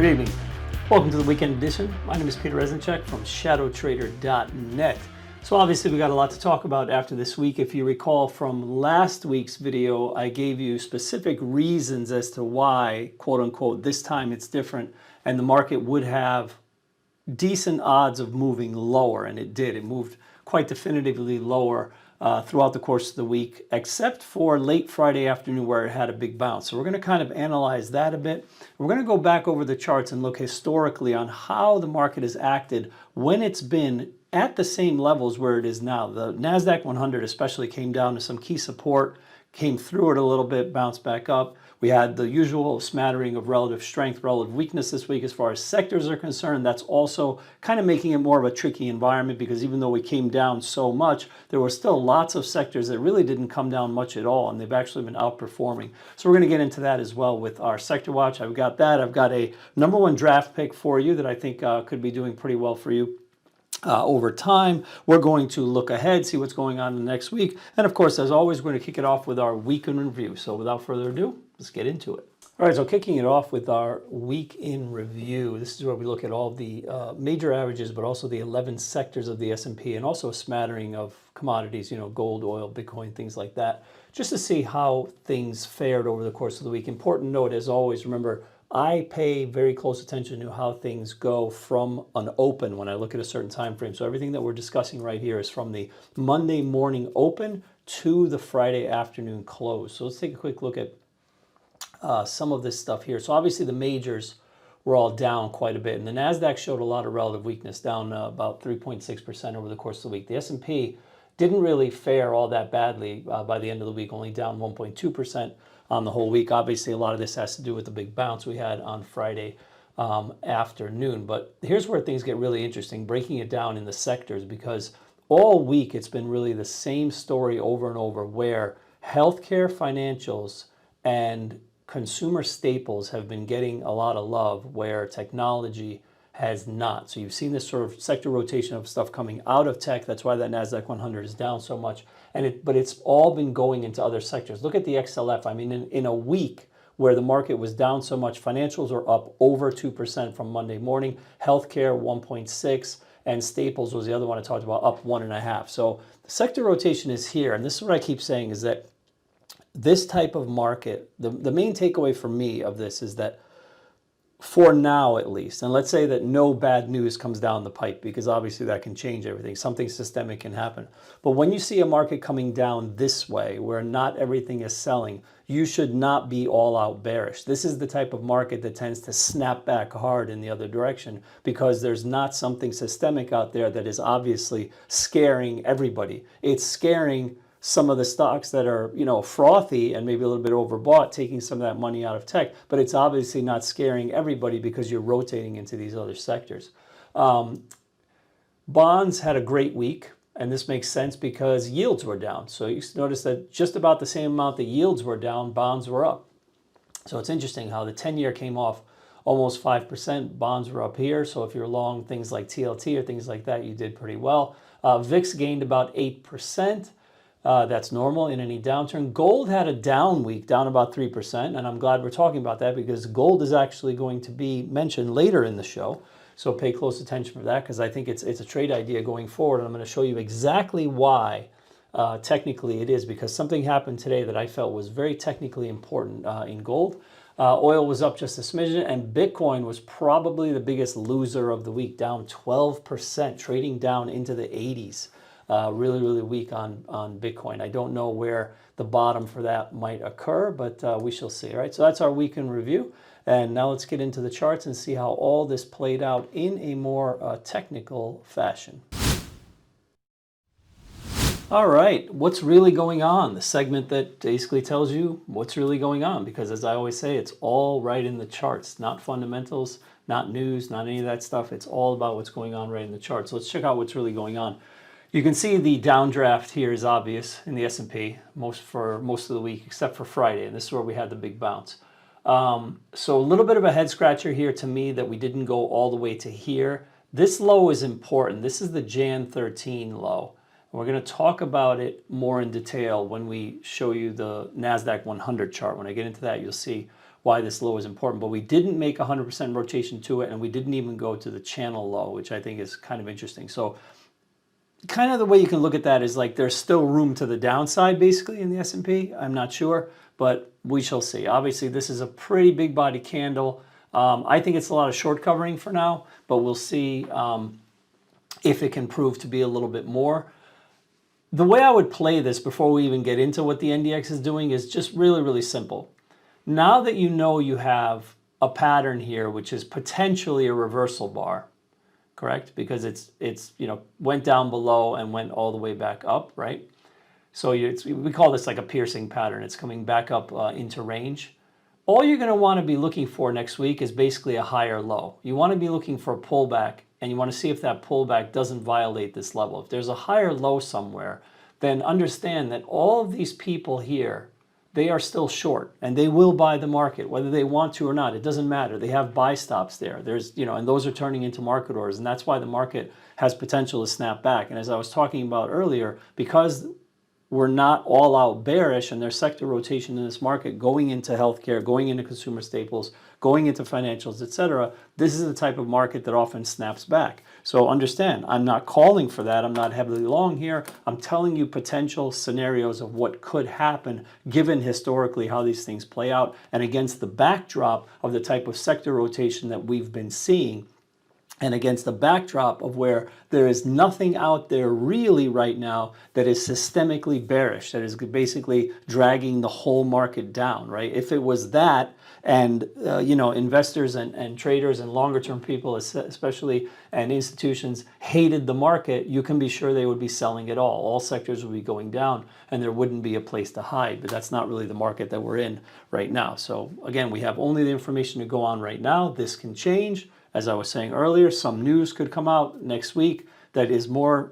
Good evening. Welcome to the weekend edition. My name is Peter Reznachek from ShadowTrader.net. So obviously we got a lot to talk about after this week. If you recall from last week's video, I gave you specific reasons as to why, quote unquote, this time it's different and the market would have decent odds of moving lower, and it did. It moved quite definitively lower throughout the course of the week, except for late Friday afternoon where it had a big bounce. So we're going to kind of analyze that a bit. We're going to go back over the charts and look historically on how the market has acted when it's been at the same levels where it is now. The NASDAQ 100 especially came down to some key support, came through it a little bit, bounced back up. We had the usual smattering of relative strength, relative weakness this week as far as sectors are concerned. That's also kind of making it more of a tricky environment because even though we came down so much, there were still lots of sectors that really didn't come down much at all, and they've actually been outperforming. So we're going to get into that as well with our sector watch. I've got that. I've got a #1 draft pick for you that I think could be doing pretty well for you. Over time. We're going to look ahead, see what's going on in the next week. And of course, as always, we're going to kick it off with our week in review. So without further ado, let's get into it. All right, so kicking it off with our week in review. This is where we look at all the major averages, but also the 11 sectors of the S&P and also a smattering of commodities, you know, gold, oil, Bitcoin, things like that, just to see how things fared over the course of the week. Important note, as always, remember, I pay very close attention to how things go from an open when I look at a certain time frame. So everything that we're discussing right here is from the Monday morning open to the Friday afternoon close. So let's take a quick look at some of this stuff here. So obviously the majors were all down quite a bit, and the NASDAQ showed a lot of relative weakness, down about 3.6% over the course of the week. The S&P didn't really fare all that badly by the end of the week, only down 1.2% on the whole week. Obviously, a lot of this has to do with the big bounce we had on Friday afternoon. But here's where things get really interesting, breaking it down in the sectors, because all week it's been really the same story over and over, where healthcare, financials, and consumer staples have been getting a lot of love, where technology has not. So you've seen this sort of sector rotation of stuff coming out of tech. That's why that NASDAQ 100 is down so much. But it's all been going into other sectors. Look at the XLF. I mean, in a week where the market was down so much, financials are up over 2% from Monday morning. Healthcare 1.6, and staples was the other one I talked about, up 1.5. So the sector rotation is here, and this is what I keep saying, is that this type of market, the main takeaway for me of this is that for now at least, and let's say that no bad news comes down the pipe, because obviously that can change everything. Something systemic can happen. But when you see a market coming down this way, where not everything is selling, you should not be all out bearish. This is the type of market that tends to snap back hard in the other direction, because there's not something systemic out there that is obviously scaring everybody. It's scaring some of the stocks that are, you know, frothy and maybe a little bit overbought, taking some of that money out of tech, but it's obviously not scaring everybody because you're rotating into these other sectors. Bonds had a great week, and this makes sense because yields were down. So you notice that just about the same amount that yields were down, bonds were up. So it's interesting how the 10-year came off almost 5%, bonds were up here. So if you're long things like TLT or things like that, you did pretty well. VIX gained about 8%. That's normal in any downturn. Gold had a down week, down about 3%, and I'm glad we're talking about that because gold is actually going to be mentioned later in the show. So pay close attention for that, because I think it's a trade idea going forward, and I'm going to show you exactly why technically it is, because something happened today that I felt was very technically important in gold. Oil was up just a smidgen, and Bitcoin was probably the biggest loser of the week, down 12%, trading down into the 80s. Really, really weak on Bitcoin. I don't know where the bottom for that might occur, but we shall see. All right, so that's our week in review. And now let's get into the charts and see how all this played out in a more technical fashion. All right, what's really going on? The segment that basically tells you what's really going on, because as I always say, it's all right in the charts, not fundamentals, not news, not any of that stuff. It's all about what's going on right in the charts. So let's check out what's really going on. You can see the downdraft here is obvious in the S&P for most of the week, except for Friday, and this is where we had the big bounce. So a little bit of a head scratcher here to me that we didn't go all the way to here. This low is important. This is the Jan 13 low. And we're going to talk about it more in detail when we show you the NASDAQ 100 chart. When I get into that, you'll see why this low is important. But we didn't make 100% rotation to it, and we didn't even go to the channel low, which I think is kind of interesting. So kind of the way you can look at that is like there's still room to the downside basically in the S&P. I'm not sure, but we shall see. Obviously, this is a pretty big body candle. I think it's a lot of short covering for now, but we'll see if it can prove to be a little bit more. The way I would play this before we even get into what the NDX is doing is just really, really simple. Now that you know you have a pattern here, which is potentially a reversal bar, correct? Because it's went down below and went all the way back up, right? So we call this like a piercing pattern. It's coming back up into range. All you're going to want to be looking for next week is basically a higher low. You want to be looking for a pullback, and you want to see if that pullback doesn't violate this level. If there's a higher low somewhere, then understand that all of these people here, they are still short, and they will buy the market, whether they want to or not. It doesn't matter. They have buy stops there. And those are turning into market orders, and that's why the market has potential to snap back. And as I was talking about earlier, because we're not all out bearish and there's sector rotation in this market going into healthcare, going into consumer staples, going into financials, etc. This is the type of market that often snaps back. So understand, I'm not calling for that. I'm not heavily long here. I'm telling you potential scenarios of what could happen given historically how these things play out and against the backdrop of the type of sector rotation that we've been seeing, and against the backdrop of where there is nothing out there really right now that is systemically bearish, that is basically dragging the whole market down, right? If it was that, and investors and traders and longer term people especially, and institutions hated the market, you can be sure they would be selling it all. All sectors would be going down and there wouldn't be a place to hide. But that's not really the market that we're in right now. So again, we have only the information to go on right now. This can change. As I was saying earlier, some news could come out next week that is more,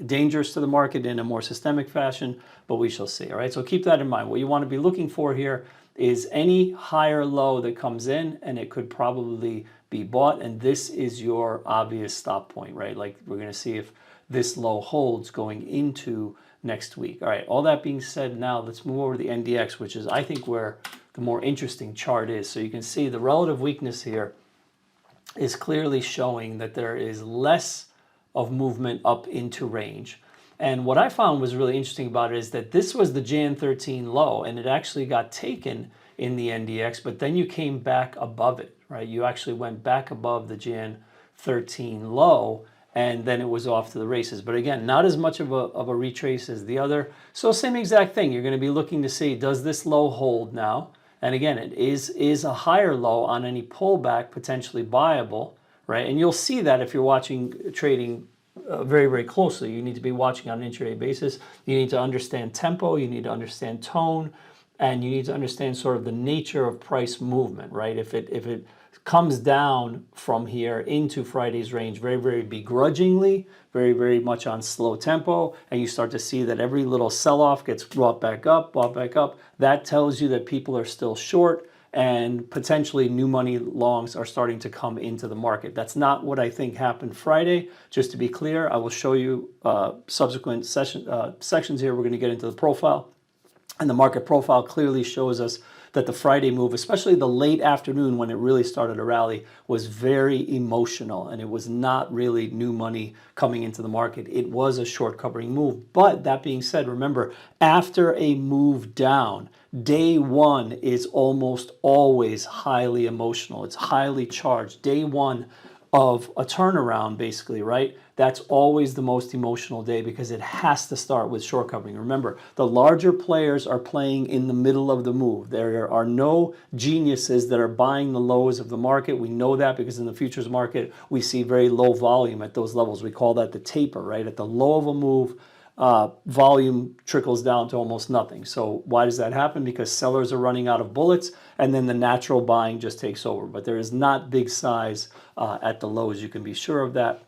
dangerous to the market in a more systemic fashion, but we shall see. All right, so keep that in mind. What you want to be looking for here is any higher low that comes in, and it could probably be bought, and this is your obvious stop point, right? Like we're going to see if this low holds going into next week. All right, all that being said, now let's move over to the NDX, which is, I think, where the more interesting chart is. So you can see the relative weakness here is clearly showing that there is less of movement up into range. And what I found was really interesting about it is that this was the Jan 13 low, and it actually got taken in the NDX, but then you came back above it, right? You actually went back above the Jan 13 low, and then it was off to the races. But again, not as much of a retrace as the other. So same exact thing. You're going to be looking to see, does this low hold now? And again, it is a higher low on any pullback potentially buyable, right? And you'll see that if you're watching trading very, very closely. You need to be watching on an intraday basis. You need to understand tempo. You need to understand tone. And you need to understand sort of the nature of price movement, right? If it comes down from here into Friday's range very, very begrudgingly, very, very much on slow tempo, and you start to see that every little sell-off gets brought back up, that tells you that people are still short and potentially new money longs are starting to come into the market. That's not what I think happened Friday. Just to be clear, I will show you subsequent sections here. We're going to get into the profile. And the market profile clearly shows us that the Friday move, especially the late afternoon when it really started to rally, was very emotional, and it was not really new money coming into the market. It was a short covering move. But that being said, remember, after a move down, day one is almost always highly emotional. It's highly charged. Day one of a turnaround, basically, right? That's always the most emotional day because it has to start with short covering. Remember, the larger players are playing in the middle of the move. There are no geniuses that are buying the lows of the market. We know that because in the futures market, we see very low volume at those levels. We call that the taper, right? At the low of a move, volume trickles down to almost nothing. So why does that happen? Because sellers are running out of bullets, and then the natural buying just takes over. But there is not big size at the lows. You can be sure of that.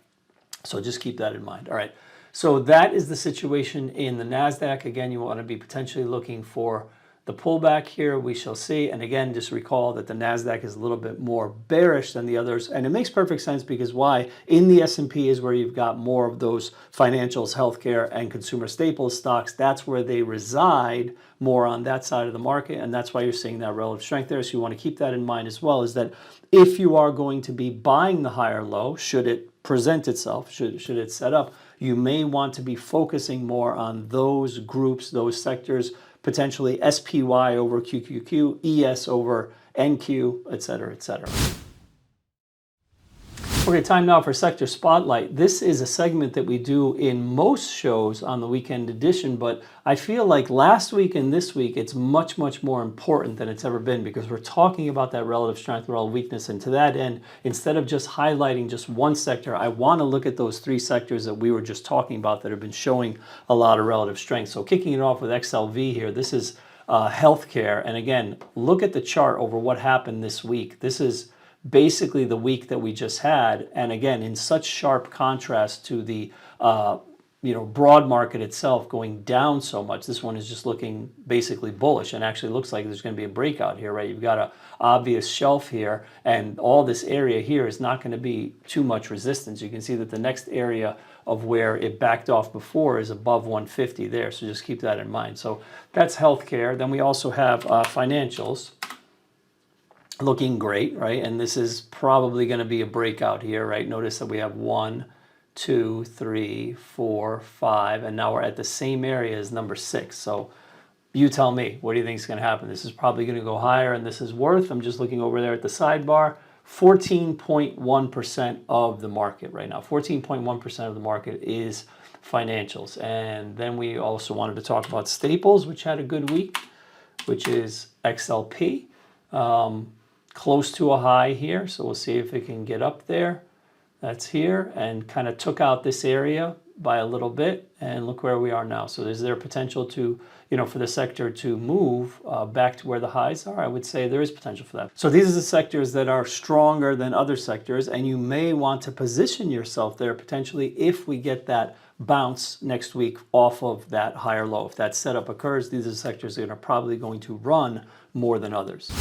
So just keep that in mind. All right. So that is the situation in the NASDAQ. Again, you want to be potentially looking for the pullback here we shall see. And again, just recall that the NASDAQ is a little bit more bearish than the others. And it makes perfect sense because why? In the S&P is where you've got more of those financials, healthcare, and consumer staples stocks. That's where they reside more on that side of the market. And that's why you're seeing that relative strength there. So you want to keep that in mind as well, is that if you are going to be buying the higher low, should it present itself, should it set up, you may want to be focusing more on those groups, those sectors, potentially SPY over QQQ, ES over NQ, et cetera, et cetera. Okay, time now for Sector Spotlight. This is a segment that we do in most shows on the weekend edition, but I feel like last week and this week, it's much, much more important than it's ever been because we're talking about that relative strength, relative weakness. And to that end, instead of just highlighting just one sector, I want to look at those three sectors that we were just talking about that have been showing a lot of relative strength. So kicking it off with XLV here, this is healthcare. And again, look at the chart over what happened this week. This is basically the week that we just had, and again in such sharp contrast to the broad market itself going down so much. This one is just looking basically bullish and actually looks like there's going to be a breakout here, right? You've got an obvious shelf here, and all this area here is not going to be too much resistance. You can see that the next area of where it backed off before is above 150 there, so just keep that in mind. So that's healthcare. Then we also have financials looking great, right? And this is probably going to be a breakout here, right? Notice that we have 1, 2, 3, 4, 5, and now we're at the same area as number 6. So you tell me, what do you think is going to happen? This is probably going to go higher, and this is worth, I'm just looking over there at the sidebar, 14.1% of the market right now. 14.1% of the market is financials. And then we also wanted to talk about staples, which had a good week, which is XLP. Close to a high here, so we'll see if it can get up there. That's here, and kind of took out this area by a little bit, and look where we are now. So is there potential to, for the sector to move back to where the highs are? I would say there is potential for that. So these are the sectors that are stronger than other sectors, and you may want to position yourself there potentially if we get that bounce next week off of that higher low. If that setup occurs, these are the sectors that are probably going to run more than others.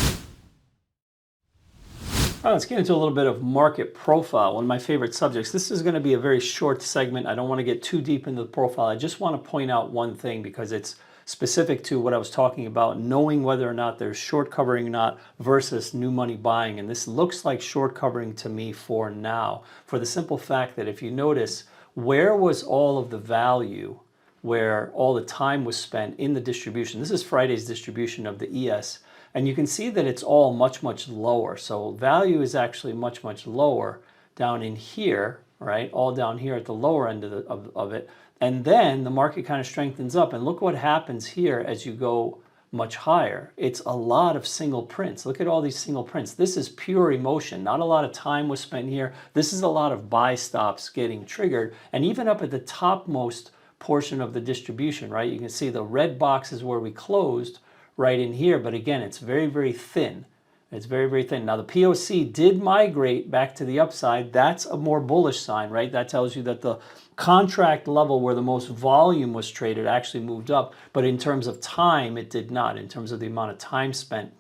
All right, let's get into a little bit of market profile, one of my favorite subjects. This is going to be a very short segment. I don't want to get too deep into the profile. I just want to point out one thing because it's specific to what I was talking about, knowing whether or not there's short covering or not versus new money buying. And this looks like short covering to me for now, for the simple fact that if you notice, where was all of the value, where all the time was spent in the distribution? This is Friday's distribution of the ES. And you can see that it's all much, much lower. So value is actually much, much lower down in here, right? All down here at the lower end of it. And then the market kind of strengthens up. And look what happens here as you go much higher. It's a lot of single prints. Look at all these single prints. This is pure emotion. Not a lot of time was spent here. This is a lot of buy stops getting triggered. And even up at the topmost portion of the distribution, right? You can see the red box is where we closed, right in here, but again, it's very, very thin. It's very, very thin. Now the POC did migrate back to the upside. That's a more bullish sign, right? That tells you that the contract level where the most volume was traded actually moved up, but in terms of time, it did not. In terms of the amount of time spent,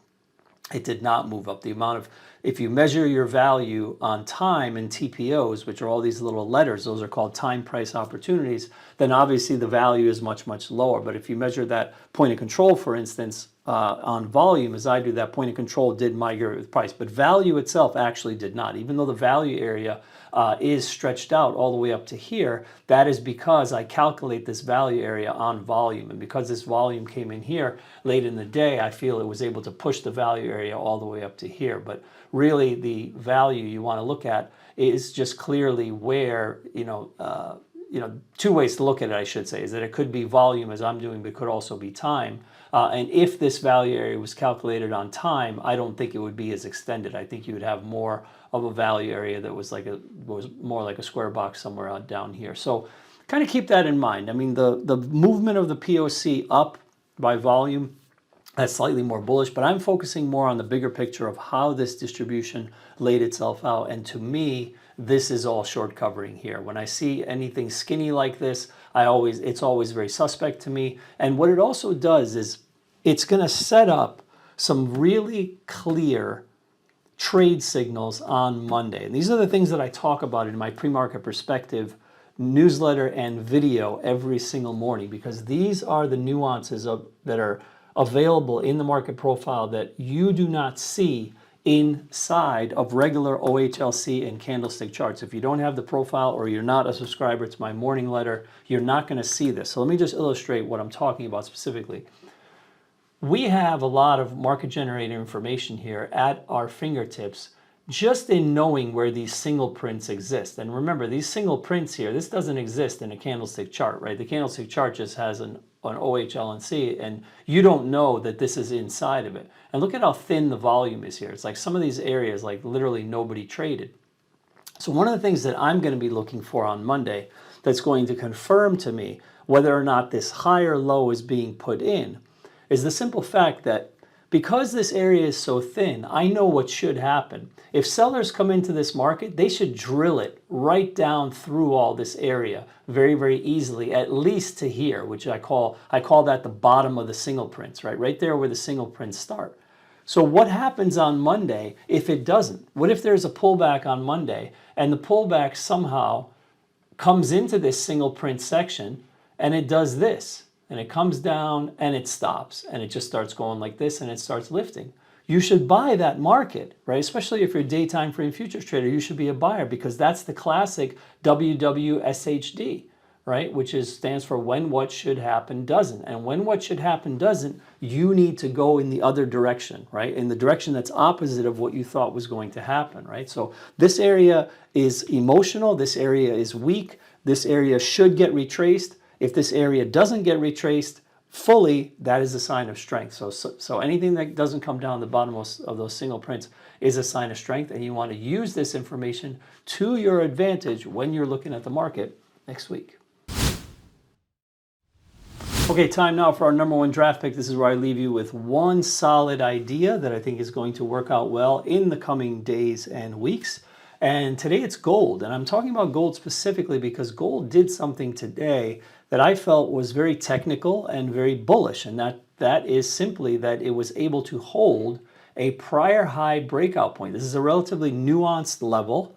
it did not move up. The amount of, if you measure your value on time in TPOs, which are all these little letters, those are called time price opportunities, then obviously the value is much, much lower. But if you measure that point of control, for instance, on volume, as I do, that point of control did migrate with price, but value itself actually did not. Even though the value area is stretched out all the way up to here, that is because I calculate this value area on volume. And because this volume came in here late in the day, I feel it was able to push the value area all the way up to here. But really the value you want to look at is just clearly where, two ways to look at it, I should say, is that it could be volume as I'm doing, but it could also be time. And if this value area was calculated on time, I don't think it would be as extended. I think you would have more of a value area that was more like a square box somewhere down here. So kind of keep that in mind. I mean, the movement of the POC up by volume, that's slightly more bullish, but I'm focusing more on the bigger picture of how this distribution laid itself out. And to me, this is all short covering here. When I see anything skinny like this, it's always very suspect to me. And what it also does is it's going to set up some really clear trade signals on Monday. And these are the things that I talk about in my pre-market perspective newsletter and video every single morning, because these are the nuances that are available in the market profile that you do not see inside of regular OHLC and candlestick charts. If you don't have the profile or you're not a subscriber to my morning letter, you're not going to see this. So let me just illustrate what I'm talking about specifically. We have a lot of market generator information here at our fingertips just in knowing where these single prints exist. And remember, these single prints here, this doesn't exist in a candlestick chart, right? The candlestick chart just has an OHLNC, and you don't know that this is inside of it. And look at how thin the volume is here. It's like some of these areas, like literally nobody traded. So one of the things that I'm going to be looking for on Monday that's going to confirm to me whether or not this higher low is being put in is the simple fact that because this area is so thin, I know what should happen. If sellers come into this market, they should drill it right down through all this area very, very easily, at least to here, which I call that the bottom of the single prints, right? Right there where the single prints start. So what happens on Monday if it doesn't? What if there's a pullback on Monday and the pullback somehow comes into this single print section and it does this? And it comes down and it stops and it just starts going like this and it starts lifting. You should buy that market, right? Especially if you're a daytime free and futures trader, you should be a buyer because that's the classic WWSHD, right? Which stands for when what should happen doesn't. And when what should happen doesn't, you need to go in the other direction, right? In the direction that's opposite of what you thought was going to happen, right? So this area is emotional. This area is weak. This area should get retraced. If this area doesn't get retraced fully, that is a sign of strength. So anything that doesn't come down the bottom of those single prints is a sign of strength, and you want to use this information to your advantage when you're looking at the market next week. Okay, time now for our number one draft pick. This is where I leave you with one solid idea that I think is going to work out well in the coming days and weeks. And today it's gold. And I'm talking about gold specifically because gold did something today that I felt was very technical and very bullish. And that is simply that it was able to hold a prior high breakout point. This is a relatively nuanced level.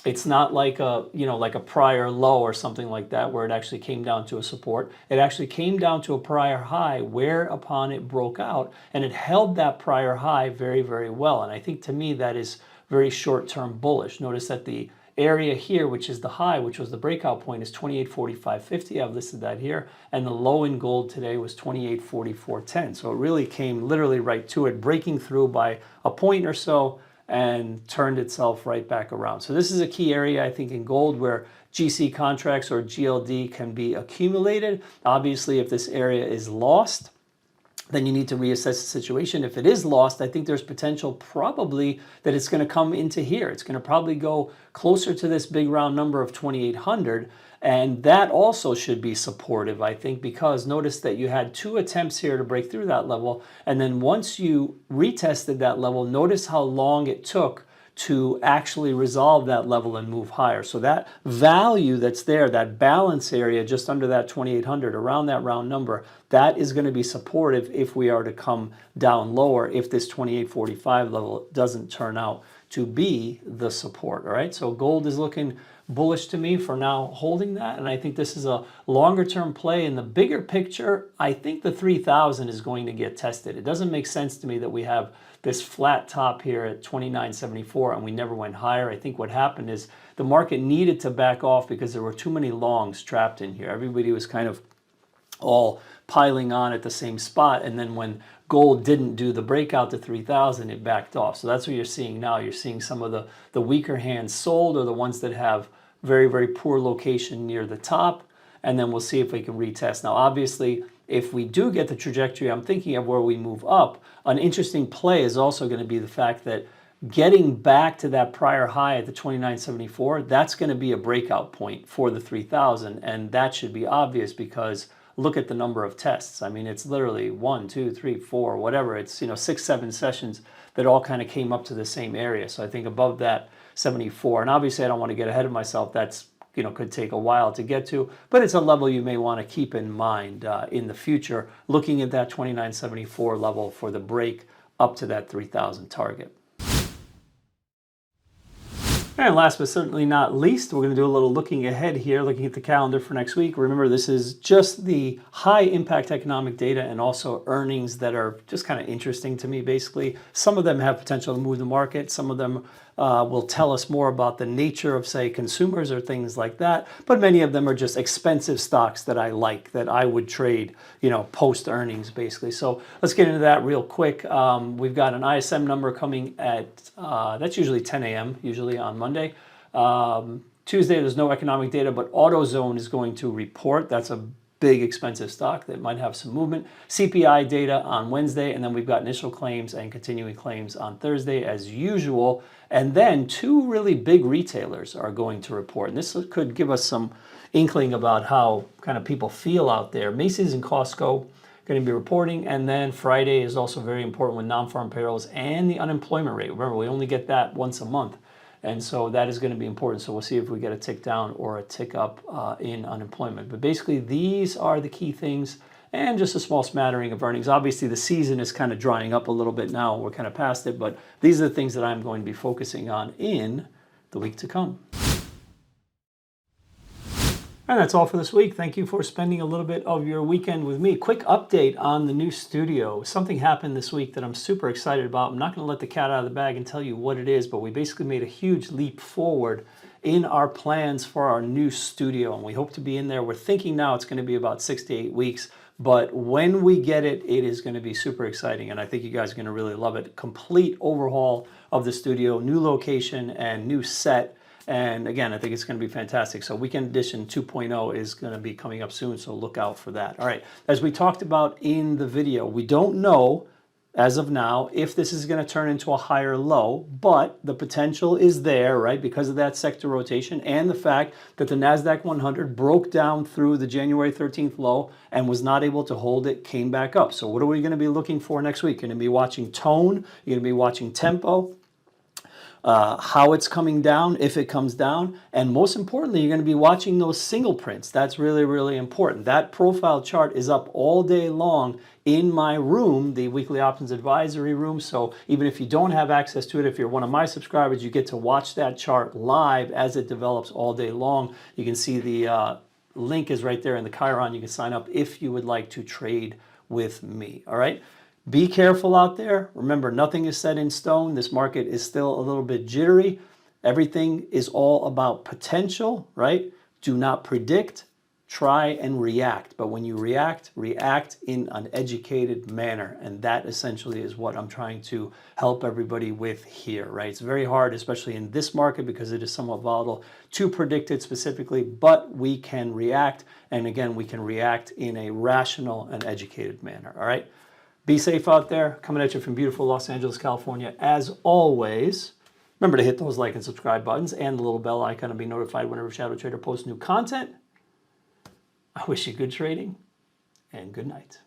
It's not like a prior low or something like that where it actually came down to a support. It actually came down to a prior high whereupon it broke out, and it held that prior high very, very well. And I think to me that is very short-term bullish. Notice that the area here, which is the high, which was the breakout point, is 28.4550. I've listed that here. And the low in gold today was 28.4410. So it really came literally right to it, breaking through by a point or so and turned itself right back around. So this is a key area, I think, in gold where GC contracts or GLD can be accumulated. Obviously, if this area is lost, then you need to reassess the situation. If it is lost, I think there's potential probably that it's going to come into here. It's going to probably go closer to this big round number of 2,800. And that also should be supportive, I think, because notice that you had two attempts here to break through that level. And then once you retested that level, notice how long it took to actually resolve that level and move higher. So that value that's there, that balance area just under that 2,800, around that round number, that is going to be supportive if we are to come down lower, if this 28.45 level doesn't turn out to be the support. All right, so gold is looking bullish to me for now, holding that, and I think this is a longer term play. In the bigger picture, I think the 3,000 is going to get tested. It doesn't make sense to me that we have this flat top here at 29.74 and we never went higher. I think what happened is the market needed to back off because there were too many longs trapped in here. Everybody was kind of all piling on at the same spot, and then when gold didn't do the breakout to 3,000, it backed off. So that's what you're seeing now. You're seeing some of the weaker hands sold, or the ones that have very, very poor location near the top, and then we'll see if we can retest. Now, obviously, if we do get the trajectory I'm thinking of where we move up, an interesting play is also going to be the fact that getting back to that prior high at the 29.74, that's going to be a breakout point for the 3,000, and that should be obvious because look at the number of tests. I mean, it's literally 1, 2, 3, 4, whatever. It's 6, 7 sessions that all kind of came up to the same area. So I think above that 74, and obviously I don't want to get ahead of myself. That's could take a while to get to, but it's a level you may want to keep in mind in the future, looking at that 29.74 level for the break up to that 3,000 target. And last but certainly not least, we're going to do a little looking ahead here, looking at the calendar for next week. Remember, this is just the high impact economic data and also earnings that are just kind of interesting to me, basically. Some of them have potential to move the market. Some of them will tell us more about the nature of, say, consumers or things like that. But many of them are just expensive stocks that I like, that I would trade, post earnings, basically. So let's get into that real quick. We've got an ISM number coming at, that's usually 10 a.m., usually on Monday. Tuesday, there's no economic data, but AutoZone is going to report. That's a big expensive stock that might have some movement. CPI data on Wednesday, and then we've got initial claims and continuing claims on Thursday as usual. And then two really big retailers are going to report. And this could give us some inkling about how kind of people feel out there. Macy's and Costco going to be reporting. And then Friday is also very important with non-farm payrolls and the unemployment rate. Remember, we only get that once a month. And so that is going to be important. So we'll see if we get a tick down or a tick up in unemployment. But basically, these are the key things, and just a small smattering of earnings. Obviously, the season is kind of drying up a little bit now. We're kind of past it. But these are the things that I'm going to be focusing on in the week to come. And that's all for this week. Thank you for spending a little bit of your weekend with me. Quick update on the new studio. Something happened this week that I'm super excited about. I'm not going to let the cat out of the bag and tell you what it is, but we basically made a huge leap forward in our plans for our new studio, and we hope to be in there. We're thinking now it's going to be about 6 to 8 weeks, but when we get it, it is going to be super exciting, and I think you guys are going to really love it. Complete overhaul of the studio, new location, and new set. And again, I think it's going to be fantastic. So Weekend Edition 2.0 is going to be coming up soon, so look out for that. All right, as we talked about in the video, we don't know as of now if this is going to turn into a higher low, but the potential is there, right, because of that sector rotation and the fact that the NASDAQ 100 broke down through the January 13th low and was not able to hold it, came back up. So what are we going to be looking for next week? You're going to be watching tone, you're going to be watching tempo, how it's coming down, if it comes down, and most importantly, you're going to be watching those single prints. That's really, really important. That profile chart is up all day long in my room, the Weekly Options Advisory room. So even if you don't have access to it, if you're one of my subscribers, you get to watch that chart live as it develops all day long. You can see the link is right there in the Chiron. You can sign up if you would like to trade with me. All right. Be careful out there. Remember, nothing is set in stone. This market is still a little bit jittery. Everything is all about potential, right? Do not predict, try and react. But when you react, react in an educated manner. And that essentially is what I'm trying to help everybody with here, right? It's very hard, especially in this market because it is somewhat volatile, to predict it specifically, but we can react. And again, we can react in a rational and educated manner, all right? Be safe out there. Coming at you from beautiful Los Angeles, California. As always, remember to hit those like and subscribe buttons and the little bell icon to be notified whenever Shadow Trader posts new content. I wish you good trading and good night.